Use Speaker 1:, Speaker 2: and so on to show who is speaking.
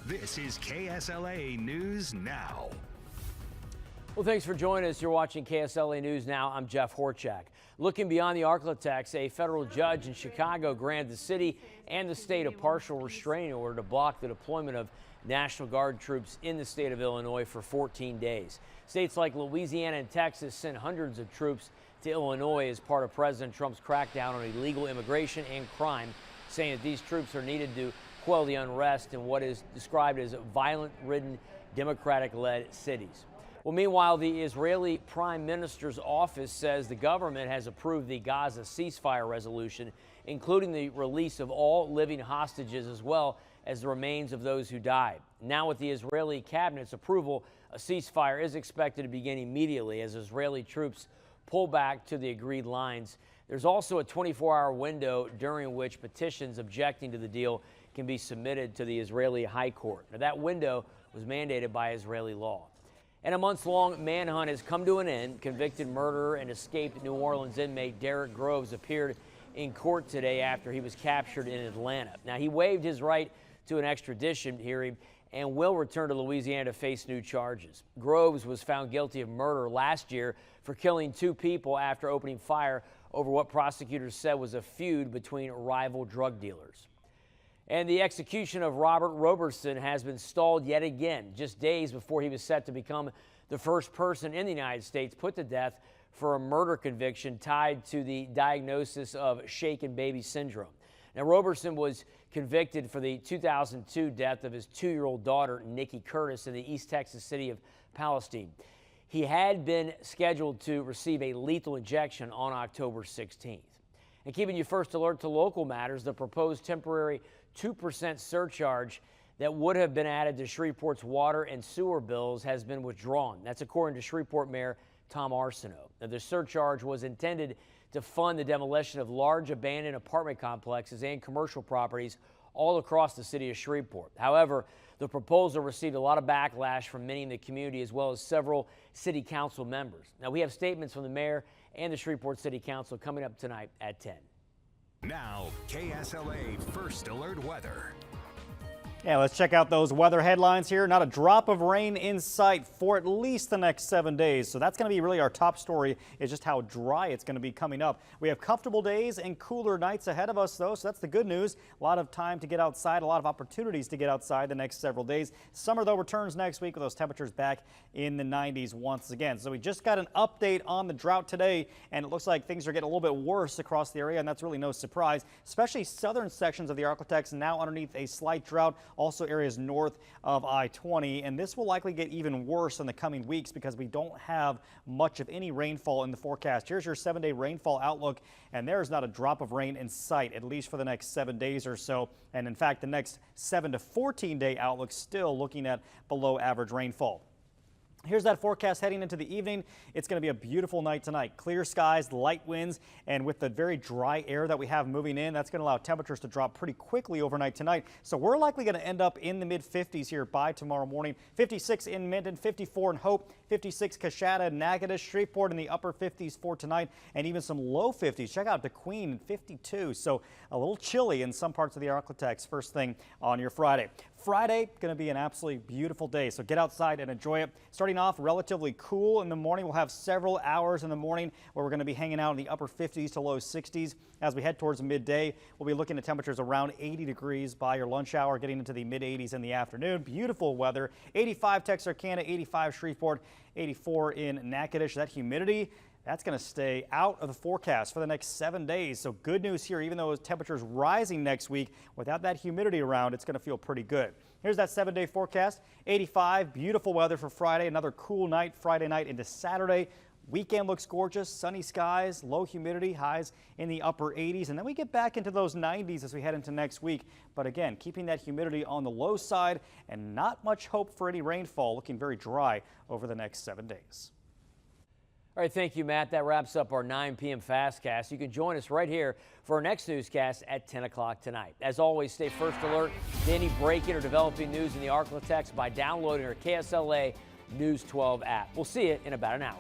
Speaker 1: This is KSLA News Now.
Speaker 2: Well, thanks for joining us. You're watching KSLA News Now. I'm Jeff Horchak. Looking beyond the Arklatex, a federal judge in Chicago granted the city and the state a partial restraining order to block the deployment of National Guard troops in the state of Illinois for 14 days. States like Louisiana and Texas sent hundreds of troops to Illinois as part of President Trump's crackdown on illegal immigration and crime, saying that these troops are needed to quell the unrest in what is described as violent-ridden, Democratic-led cities. Well, meanwhile, the Israeli Prime Minister's office says the government has approved the Gaza ceasefire resolution, including the release of all living hostages as well as the remains of those who died. Now, with the Israeli cabinet's approval, a ceasefire is expected to begin immediately as Israeli troops pull back to the agreed lines. There's also a 24-hour window during which petitions objecting to the deal can be submitted to the Israeli High Court. Now, that window was mandated by Israeli law. And a months-long manhunt has come to an end. Convicted murderer and escaped New Orleans inmate Derrick Groves appeared in court today after he was captured in Atlanta. Now, he waived his right to an extradition hearing and will return to Louisiana to face new charges. Groves was found guilty of murder last year for killing two people after opening fire over what prosecutors said was a feud between rival drug dealers. And the execution of Robert Roberson has been stalled yet again, just days before he was set to become the first person in the United States put to death for a murder conviction tied to the diagnosis of shaken baby syndrome. Now, Roberson was convicted for the 2002 death of his 2-year-old daughter, Nikki Curtis, in the East Texas city of Palestine. He had been scheduled to receive a lethal injection on October 16th. And keeping you first alert to local matters, the proposed temporary 2% surcharge that would have been added to Shreveport's water and sewer bills has been withdrawn. That's according to Shreveport Mayor Tom Arsenault. Now, the surcharge was intended to fund the demolition of large abandoned apartment complexes and commercial properties all across the city of Shreveport. However, the proposal received a lot of backlash from many in the community as well as several city council members. Now, we have statements from the mayor and the Shreveport City Council coming up tonight at 10.
Speaker 1: Now, KSLA First Alert Weather.
Speaker 3: Yeah, let's check out those weather headlines here. Not a drop of rain in sight for at least the next 7 days. So that's going to be really our top story, is just how dry it's going to be coming up. We have comfortable days and cooler nights ahead of us, though, so that's the good news. A lot of time to get outside, a lot of opportunities to get outside the next several days. Summer, though, returns next week with those temperatures back in the 90s once again. So we just got an update on the drought today, and it looks like things are getting a little bit worse across the area, and that's really no surprise, especially southern sections of the Arklatex now underneath a slight drought. Also areas north of I-20, and this will likely get even worse in the coming weeks because we don't have much of any rainfall in the forecast. Here's your 7-day rainfall outlook, and there's not a drop of rain in sight, at least for the next 7 days or so. And in fact, the next 7 to 14-day outlook still looking at below average rainfall. Here's that forecast heading into the evening. It's going to be a beautiful night tonight. Clear skies, light winds, and with the very dry air that we have moving in, that's going to allow temperatures to drop pretty quickly overnight tonight. So we're likely going to end up in the mid-50s here by tomorrow morning. 56 in Minden, 54 in Hope, 56 Coshada, Natchitoches, Shreveport in the upper 50s for tonight, and even some low 50s. Check out DeQueen, 52. So a little chilly in some parts of the Arklatex first thing on your Friday. Friday, going to be an absolutely beautiful day, so get outside and enjoy it. Starting off relatively cool in the morning. We'll have several hours in the morning where we're going to be hanging out in the upper 50s to low 60s. As we head towards midday, we'll be looking at temperatures around 80 degrees by your lunch hour, getting into the mid-80s in the afternoon. Beautiful weather. 85 Texarkana, 85 Shreveport, 84 in Natchitoches. That humidity, that's going to stay out of the forecast for the next 7 days. So good news here, even though temperatures rising next week, without that humidity around, it's going to feel pretty good. Here's that 7-day forecast. 85, beautiful weather for Friday. Another cool night Friday night into Saturday. Weekend looks gorgeous, sunny skies, low humidity, highs in the upper 80s. And then we get back into those 90s as we head into next week. But again, keeping that humidity on the low side and not much hope for any rainfall, looking very dry over the next 7 days.
Speaker 2: All right, thank you, Matt. That wraps up our 9 p.m. Fastcast. You can join us right here for our next newscast at 10 o'clock tonight. As always, stay first alert to any breaking or developing news in the Arklatex by downloading our KSLA News 12 app. We'll see you in about an hour.